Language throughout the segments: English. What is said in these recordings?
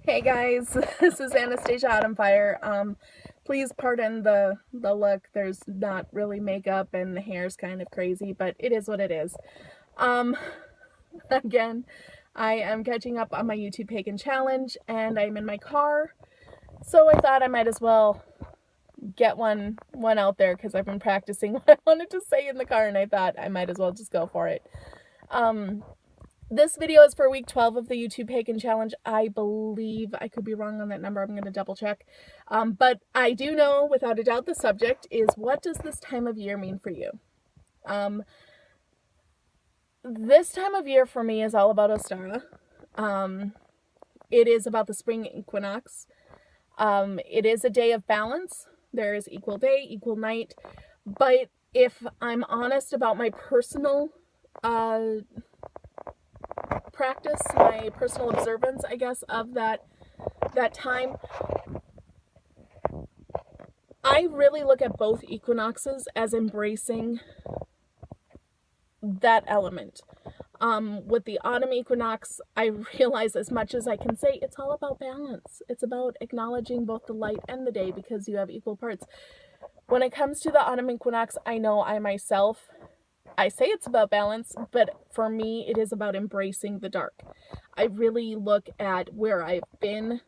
Hey guys, this is Anastasia Autumnfire. Please pardon the look. There's not really makeup and the hair's kind of crazy, but it is what it is. Um, Again, I am catching up on my YouTube Pagan Challenge and I'm in my car. So I thought I might as well get one out there because I've been practicing what I wanted to say in the car and I thought I might as well just go for it. This video is for week 12 of the YouTube Pagan Challenge. I believe, I could be wrong on that number, I'm going to double check. But I do know without a doubt the subject is, what does this time of year mean for you? This time of year for me is all about Ostara. It is about the spring equinox. It is a day of balance. There is equal day, equal night. But if I'm honest about my personal practice, my personal observance, I guess, of that time, I really look at both equinoxes as embracing that element. With the autumn equinox, I realize, as much as I can say, it's all about balance. It's about acknowledging both the light and the day because you have equal parts. When it comes to the autumn equinox, I know I say it's about balance, but for me, it is about embracing the dark. I really look at where I've been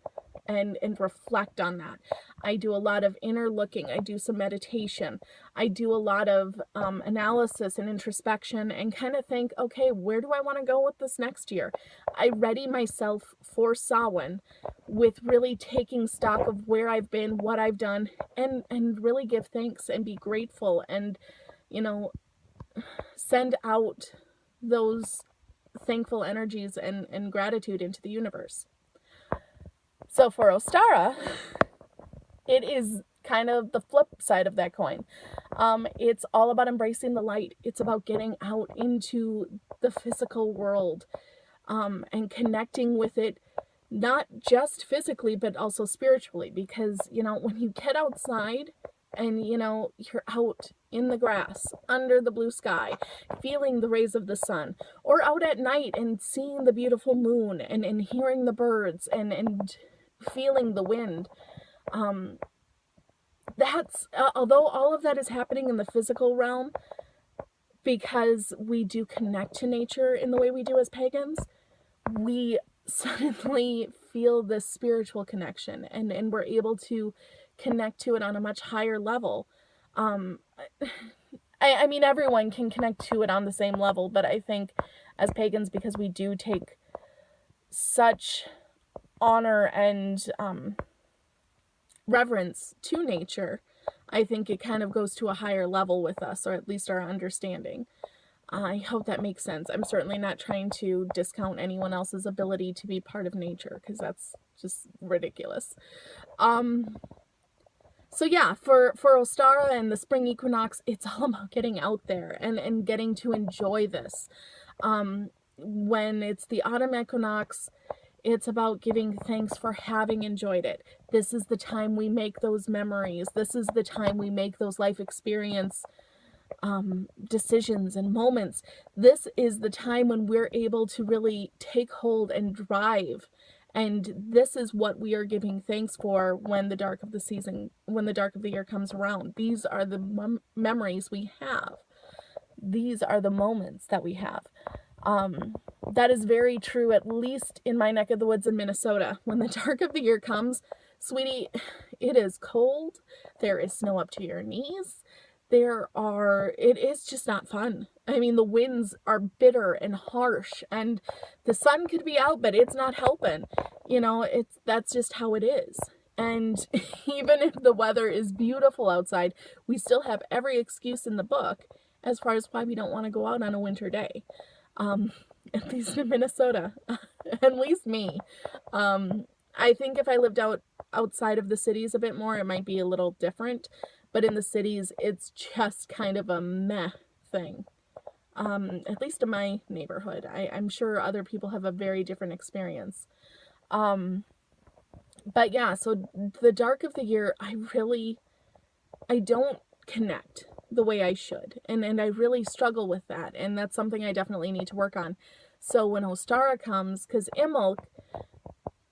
and reflect on that. I do a lot of inner looking. I do some meditation. I do a lot of analysis and introspection and kind of think, okay, where do I want to go with this next year? I ready myself for Samhain with really taking stock of where I've been, what I've done, and really give thanks and be grateful and, send out those thankful energies and gratitude into the universe. So for Ostara, it is kind of the flip side of that coin. It's all about embracing the light. It's about getting out into the physical world and connecting with it, not just physically, but also spiritually. Because, when you get outside and, you're out in the grass, under the blue sky, feeling the rays of the sun, or out at night and seeing the beautiful moon and hearing the birds and feeling the wind, that's, although all of that is happening in the physical realm, because we do connect to nature in the way we do as pagans, we suddenly feel this spiritual connection and we're able to connect to it on a much higher level. I mean, everyone can connect to it on the same level, but I think as pagans, because we do take such honor and reverence to nature, I think it kind of goes to a higher level with us, or at least our understanding. I hope that makes sense. I'm certainly not trying to discount anyone else's ability to be part of nature, because that's just ridiculous. So yeah, for Ostara and the spring equinox, it's all about getting out there and getting to enjoy this. When it's the autumn equinox, it's about giving thanks for having enjoyed it. This is the time we make those memories. This is the time we make those life experience decisions and moments. This is the time when we're able to really take hold and drive. And this is what we are giving thanks for when the dark of the year comes around. These are the memories we have. These are the moments that we have. That is very true, at least in my neck of the woods in Minnesota. When the dark of the year comes, sweetie, it is cold. There is snow up to your knees. It is just not fun. I mean, the winds are bitter and harsh, and the sun could be out, but it's not helping. That's just how it is. And even if the weather is beautiful outside, we still have every excuse in the book as far as why we don't want to go out on a winter day. At least in Minnesota, at least me. I think if I lived outside of the cities a bit more, it might be a little different. But in the cities, it's just kind of a meh thing. At least in my neighborhood. I'm sure other people have a very different experience. But yeah, so the dark of the year, I don't connect the way I should. And I really struggle with that. And that's something I definitely need to work on. So when Ostara comes, because Imbolc,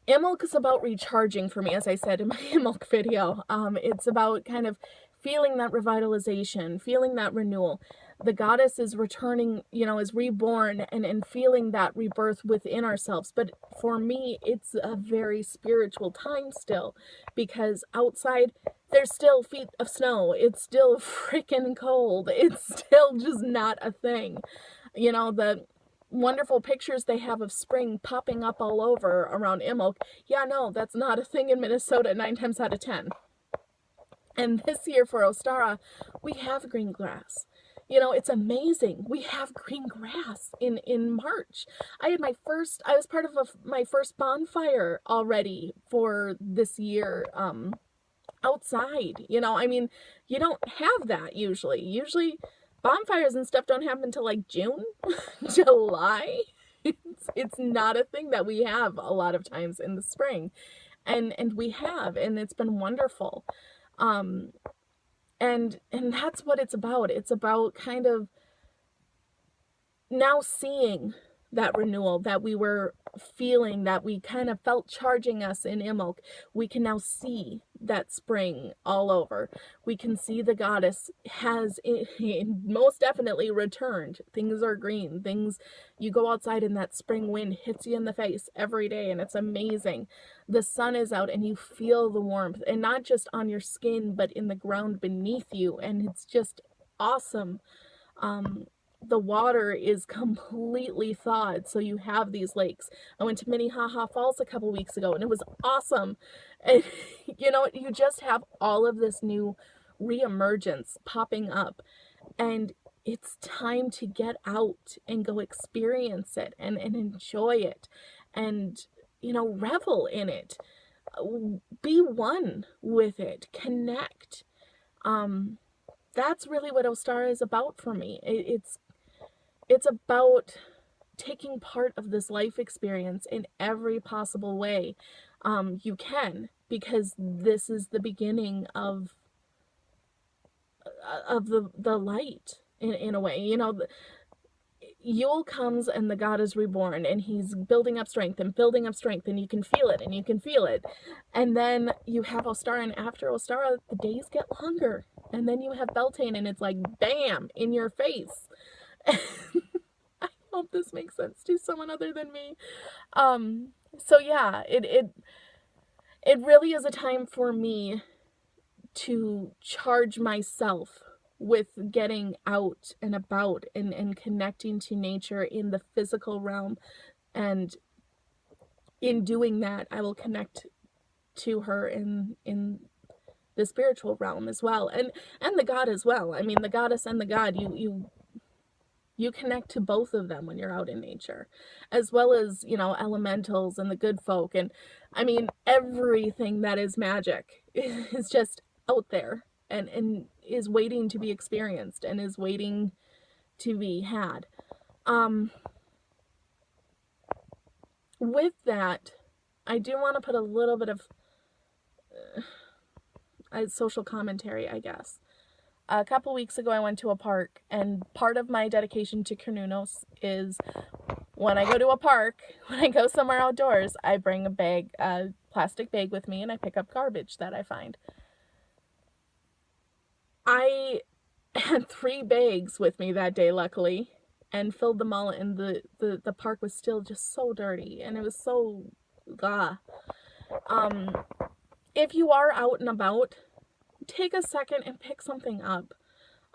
Imulk is about recharging for me, as I said in my Imulk video. It's about kind of feeling that revitalization, feeling that renewal. The goddess is returning, is reborn and feeling that rebirth within ourselves. But for me, it's a very spiritual time still, because outside there's still feet of snow. It's still freaking cold. It's still just not a thing. The wonderful pictures they have of spring popping up all over around Imulk. Yeah, no, that's not a thing in Minnesota 9 times out of 10. And this year for Ostara, we have green grass. It's amazing. We have green grass in March. I was part of my first bonfire already for this year, outside. You don't have that usually. Usually bonfires and stuff don't happen until like June, July. It's not a thing that we have a lot of times in the spring, and we have, and it's been wonderful. And that's what it's about. It's about kind of now seeing that renewal that we were feeling, that we kind of felt charging us in Imulk. We can now see that spring all over. We can see the goddess has most definitely returned. Things are green. You go outside and that spring wind hits you in the face every day, and it's amazing. The sun is out and you feel the warmth, and not just on your skin, but in the ground beneath you, and it's just awesome. The water is completely thawed, so you have these lakes. I went to Minnehaha Falls a couple weeks ago, and it was awesome. And you just have all of this new reemergence popping up, and it's time to get out and go experience it and enjoy it, and revel in it. Be one with it. Connect. That's really what Ostara is about for me. It's about taking part of this life experience in every possible way you can, because this is the beginning of the light in a way. Yule comes and the god is reborn, and he's building up strength, and you can feel it, and then you have Ostara, and after Ostara the days get longer, and then you have Beltane, and it's like bam in your face. I hope this makes sense to someone other than me. So yeah, it really is a time for me to charge myself with getting out and about and connecting to nature in the physical realm. And in doing that, I will connect to her in the spiritual realm as well, and the god as well. I mean, the goddess and the god, you connect to both of them when you're out in nature, as well as, elementals and the good folk. And I mean, everything that is magic is just out there and is waiting to be experienced and is waiting to be had. With that, I do want to put a little bit of social commentary, I guess. A couple weeks ago, I went to a park, and part of my dedication to Cernunnos is when I go to a park, when I go somewhere outdoors, I bring a plastic bag with me, and I pick up garbage that I find. I had 3 bags with me that day, luckily, and filled them all, and the park was still just so dirty, and it was so if you are out and about, take a second and pick something up.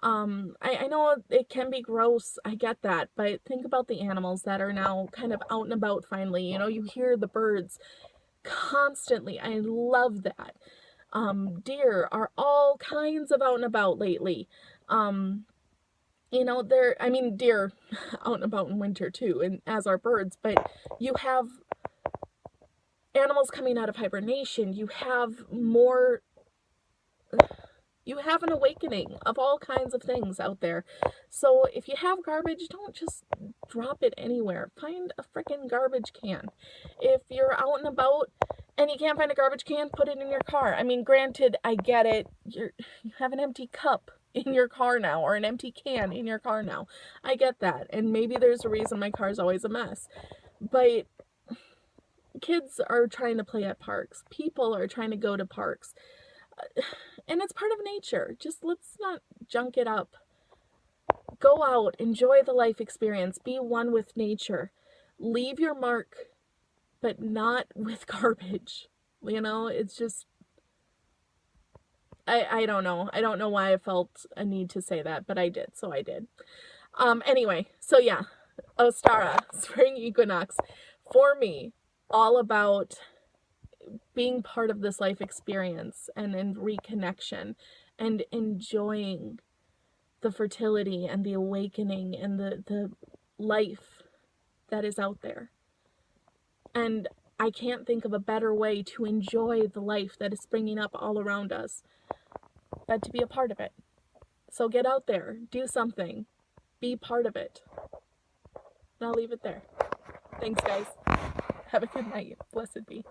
I know it can be gross, I get that, but think about the animals that are now kind of out and about finally. You hear the birds constantly. I love that. Deer are all kinds of out and about lately. Deer out and about in winter too, and as are birds, but you have animals coming out of hibernation. You have an awakening of all kinds of things out there. So if you have garbage, don't just drop it anywhere. Find a freaking garbage can. If you're out and about and you can't find a garbage can, put it in your car. I mean, granted, I get it. You have an empty cup in your car now, or an empty can in your car now. I get that. And maybe there's a reason my car's always a mess. But kids are trying to play at parks. People are trying to go to parks. And it's part of nature. Just let's not junk it up. Go out, enjoy the life experience, be one with nature. Leave your mark, but not with garbage. You know, it's just, I don't know. I don't know why I felt a need to say that, but I did, so I did. Anyway, so yeah, Ostara, spring equinox, for me, all about being part of this life experience and in reconnection and enjoying the fertility and the awakening and the life that is out there. And I can't think of a better way to enjoy the life that is springing up all around us than to be a part of it. So get out there, do something, be part of it. And I'll leave it there. Thanks, guys. Have a good night. Blessed be.